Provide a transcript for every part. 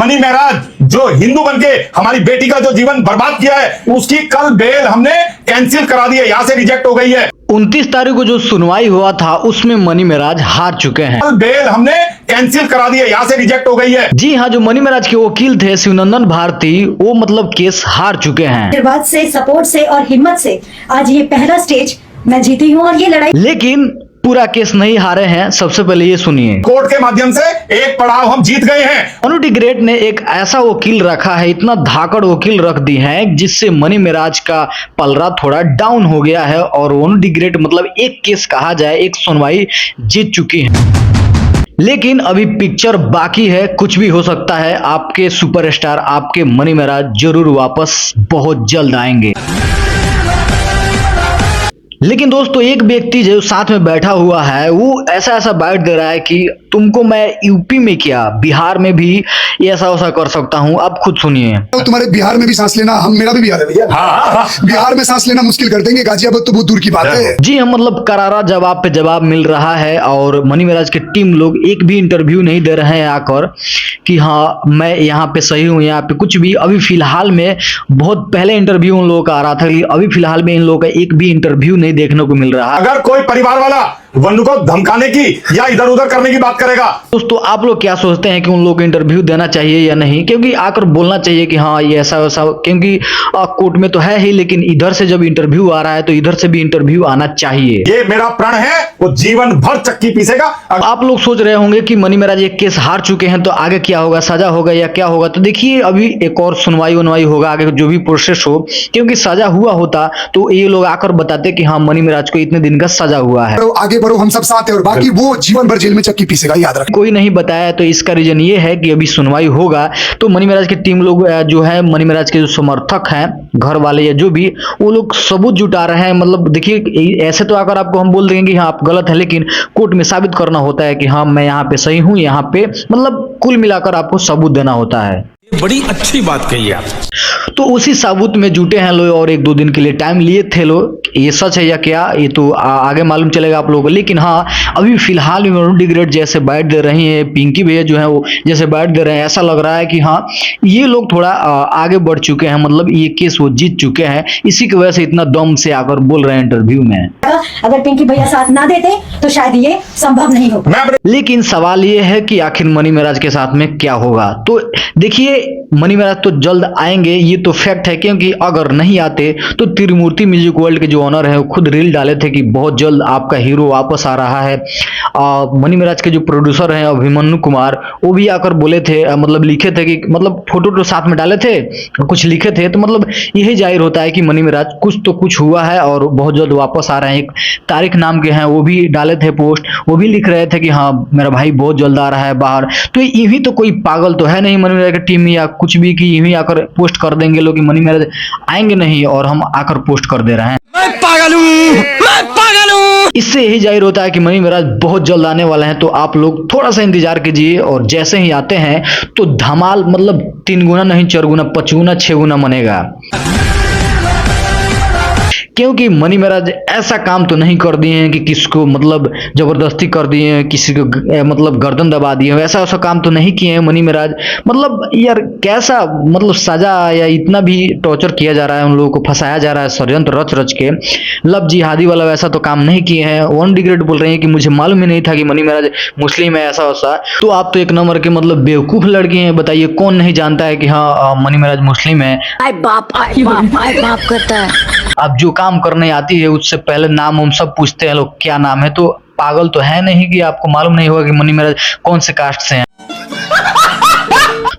Money महराज जो हिंदू बनके हमारी बेटी का जो जीवन बर्बाद किया है, उसकी कल बेल हमने कैंसिल करा दी है, यहाँ से रिजेक्ट हो गई है। 29 तारीख को जो सुनवाई हुआ था उसमें मनी महराज हार चुके हैं। कल बेल हमने कैंसिल करा दी है, यहाँ से रिजेक्ट हो गई है। जी हाँ, जो मनी महराज के वकील थे शिवनंदन भारती, वो मतलब केस हार चुके हैं। आशीर्वाद से, सपोर्ट से और हिम्मत से आज ये पहला स्टेज मैं जीती हूँ और ये लड़ाई। लेकिन पूरा केस नहीं हारे हैं। सबसे पहले ये सुनिए, कोर्ट के माध्यम से एक पड़ाव हम जीत गए हैं। अनु डी ग्रेट ने एक ऐसा वकील रखा है, इतना धाकड़ वकील रख दी है जिससे मनी महराज का पलड़ा थोड़ा डाउन हो गया है। और अनु डी ग्रेट मतलब एक केस कहा जाए, एक सुनवाई जीत चुकी है। लेकिन अभी पिक्चर बाकी है, कुछ भी हो सकता है। आपके सुपरस्टार, आपके मनी महराज जरूर वापस बहुत जल्द आएंगे। लेकिन दोस्तों, एक व्यक्ति जो साथ में बैठा हुआ है वो ऐसा ऐसा बाइट दे रहा है कि तुमको मैं यूपी में क्या, बिहार में भी ऐसा वैसा कर सकता हूं। आप खुद सुनिए। तो तुम्हारे बिहार में भी सांस लेना, हम मेरा भी बिहार है भैया। बिहार में सांस लेना मुश्किल कर देंगे, गाजियाबाद तो बहुत दूर की बात है। जी हम मतलब करारा जवाब पे जवाब मिल रहा है। और मनी महराज की टीम लोग एक भी इंटरव्यू नहीं दे रहे हैं आकर कि हाँ मैं यहाँ पे सही हूँ, यहाँ पे कुछ भी। अभी फिलहाल में, बहुत पहले इंटरव्यू उन लोगों का आ रहा था, अभी फिलहाल में इन लोगों का एक भी इंटरव्यू नहीं देखने को मिल रहा। अगर कोई परिवार वाला वन्नू को धमकाने की या इधर उधर करने की बात करेगा, दोस्तों आप लोग क्या सोचते हैं कि उन लोगों को इंटरव्यू देना चाहिए या नहीं? क्योंकि आकर बोलना चाहिए कि हाँ ये ऐसा वैसा, क्योंकि कोर्ट में तो है ही, लेकिन इधर से जब इंटरव्यू आ रहा है तो इधर से भी इंटरव्यू आना चाहिए। ये मेरा प्रण है, वो जीवन भर चक्की पीसेगा। आप लोग सोच रहे होंगे कि मनी महराज एक केस हार चुके हैं तो आगे क्या होगा, सजा होगा या क्या होगा? तो देखिए अभी एक और सुनवाई उनवाई होगा आगे, जो भी प्रोसेस हो। क्योंकि सजा हुआ होता तो ये लोग आकर बताते कि हाँ मनी महराज को इतने दिन का सजा हुआ है। आगे बढ़ो, हम सब साथ हैं, और बाकी वो जीवन भर जेल में चक्की पीसेगा, याद रखो। कोई नहीं बताया, तो इसका रीजन ये है कि अभी सुनवाई होगा तो मनी महराज की टीम लोग जो है, मनी महराज के जो समर्थक हैं, घर वाले या जो भी, वो लोग सबूत जुटा रहे हैं। मतलब देखिए ऐसे तो आकर आपको हम बोल देंगे कि हाँ आप गलत है, लेकिन कोर्ट में साबित करना होता है कि हाँ मैं यहाँ पे सही हूँ, यहाँ पे मतलब कुल मिलाकर आपको सबूत देना होता है। बड़ी अच्छी बात कही आप। तो उसी साबुत में जुटे हैं लोग और एक दो दिन के लिए टाइम लिए थे लोग। ये सच है या क्या, ये तो आगे मालूम चलेगा आप लोगों को। लेकिन हाँ अभी फिलहाल में अनु डी ग्रेट जैसे बाइट दे रही हैं, पिंकी भैया जो है वो जैसे बाइट दे रहे हैं, ऐसा लग रहा है कि हाँ ये लोग थोड़ा आगे बढ़ चुके हैं, मतलब ये केस वो जीत चुके हैं। इसी की वजह से इतना दम से आकर बोल रहे हैं इंटरव्यू में। अगर पिंकी भैया साथ ना देते तो शायद ये संभव नहीं होता। लेकिन सवाल ये है कि आखिर मनी महराज के साथ में क्या होगा। तो देखिए मनी महराज तो जल्द आएंगे, ये तो फैक्ट है। क्योंकि अगर नहीं आते तो त्रिमूर्ति म्यूजिक वर्ल्ड के जो ऑनर है वो खुद रील डाले थे कि बहुत जल्द आपका हीरो वापस आ रहा है। मनी महराज के जो प्रोड्यूसर हैं अभिमन्यु कुमार, वो भी आकर बोले थे, मतलब लिखे थे कि मतलब फोटो तो साथ में डाले थे, कुछ लिखे थे। तो मतलब यही जाहिर होता है कि मनी महराज कुछ तो कुछ हुआ है और बहुत जल्द वापस आ रहे हैं। एक तारिक नाम के हैं, वो भी डाले थे पोस्ट, वो भी लिख रहे थे कि हाँ मेरा भाई बहुत जल्द आ रहा है बाहर। तो यही तो कोई पागल तो है नहीं मनी महराज की टीम या कुछ भी कि यही आकर पोस्ट कर देंगे लोग कि मनी महराज आएंगे नहीं और हम आकर पोस्ट कर दे रहे हैं। मैं पागल हूँ। इससे यही जाहिर होता है कि मनी महराज बहुत जल्द आने वाले हैं। तो आप लोग थोड़ा सा इंतजार कीजिए और जैसे ही आते हैं तो धमाल, मतलब 3 गुना नहीं 4 गुना 5 गुना 6 गुना मनेगा। क्योंकि मनी महराज ऐसा काम तो नहीं कर दिए हैं कि किसको मतलब जबरदस्ती कर दिए हैं, किसी को मतलब गर्दन दबा दिए हैं, ऐसा काम तो नहीं किए हैं मनी महराज। मतलब यार कैसा मतलब सजा या इतना भी टॉर्चर किया जा रहा है, उन लोगों को फंसाया जा रहा है षड्यंत्र रच रच के। लव जिहादी वाला वैसा तो काम नहीं किए हैं। अनु डी ग्रेट बोल रहे हैं कि मुझे मालूम ही नहीं था कि मनी महराज मुस्लिम है, ऐसा वैसा। तो आप तो एक नंबर के मतलब बेवकूफ लड़के हैं। बताइए कौन नहीं जानता है कि हाँ मनी महराज मुस्लिम है। आए बाप करता है। अब जो काम करने आती है उससे पहले नाम हम सब पूछते हैं लोग, क्या नाम है। तो पागल तो है नहीं कि आपको मालूम नहीं होगा कि मनी महराज कौन से कास्ट से हैं।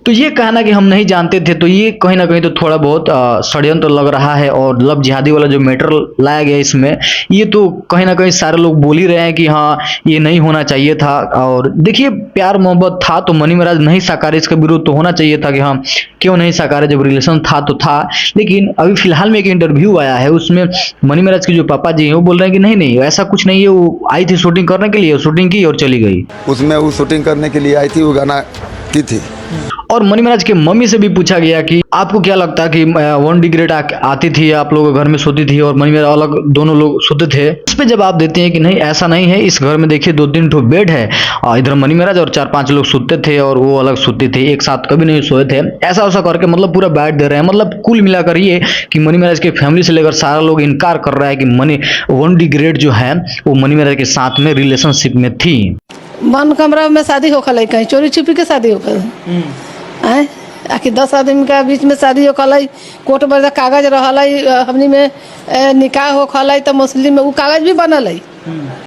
तो ये कहना कि हम नहीं जानते थे, तो ये कहीं ना कहीं तो थोड़ा बहुत षड्यंत्र लग रहा है। और लव जिहादी वाला जो मैटर लाया गया इसमें, ये तो कहीं ना कहीं सारे लोग बोल ही रहे हैं कि हाँ ये नहीं होना चाहिए था। और देखिए प्यार मोहब्बत था तो मनी महराज नहीं साकारे, इसका विरोध तो होना चाहिए था कि हाँ क्यों नहीं साकारे, जब रिलेशन था तो था। लेकिन अभी फिलहाल में एक इंटरव्यू आया है, उसमें मनी महराज के जो पापा जी हैं वो बोल रहे हैं कि नहीं नहीं ऐसा कुछ नहीं है, वो आई थी शूटिंग करने के लिए, शूटिंग की और चली गई। उसमें वो शूटिंग करने के लिए आई थी, वो गाना की थी। और मनी महाराज के मम्मी से भी पूछा गया कि आपको क्या लगता है कि 1 डिग्रेड आती थी, आप लोग घर में सोती थी और मनी महाराज अलग दोनों लोग सोते थे। इस पे जवाब देते हैं कि नहीं, ऐसा नहीं है। इस घर में देखिए 2-3 ठो बेड है, इधर मनी महाराज और 4-5 लोग सोते थे और वो अलग सोते थे, एक साथ कभी नहीं सोए थे। ऐसा वैसा करके मतलब पूरा बैठ दे रहे हैं। मतलब कुल मिलाकर ये कि मनी महाराज के फैमिली से लेकर सारा लोग इनकार कर रहा है कि 1 डिग्रेड जो है वो मनी महाराज के साथ में रिलेशनशिप में थी। बंद कमरा में शादी होखल, कहीं चोरी छुपी के शादी होखल है। आखिर 10 आदमी के बीच में शादी होखल, कोर्ट में कागज रहल, हमनी में निकाह होखल, तो मुस्लिम में वो कागज भी बनल है।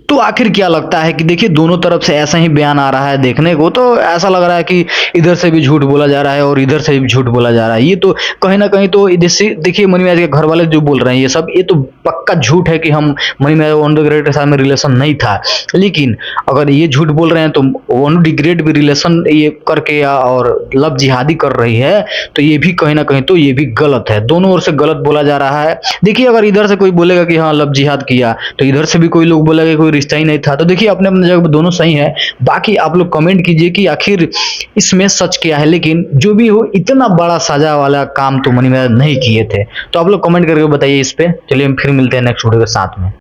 तो आखिर क्या लगता है कि देखिए दोनों तरफ से ऐसा ही बयान आ रहा है देखने को, तो ऐसा लग रहा है कि इधर से भी झूठ बोला जा रहा है और इधर से भी झूठ बोला जा रहा है। ये तो कहीं ना कहीं तो देखिए मनी महाराज के घर वाले जो बोल रहे हैं ये तो पक्का झूठ है कि हम मनी महाराज 1 डिग्रेड के साथ में रिलेशन नहीं था। लेकिन अगर ये झूठ बोल रहे हैं तो 1 डिग्रेड भी रिलेशन ये करके और लव जिहादी कर रही है, तो ये भी कहीं ना कहीं तो ये भी गलत है। दोनों ओर से गलत बोला जा रहा है। देखिए अगर इधर से कोई बोलेगा कि हाँ लव जिहाद किया, तो इधर से भी कोई लोग बोलेगा कोई रिश्ता ही नहीं था। तो देखिए अपने अपने जगह दोनों सही है। बाकी आप लोग कमेंट कीजिए कि आखिर इसमें सच क्या है। लेकिन जो भी हो, इतना बड़ा सजा वाला काम तो मनी महाराज नहीं किए थे। तो आप लोग कमेंट करके बताइए इस पे। चलिए हम फिर मिलते हैं नेक्स्ट वीडियो के साथ में।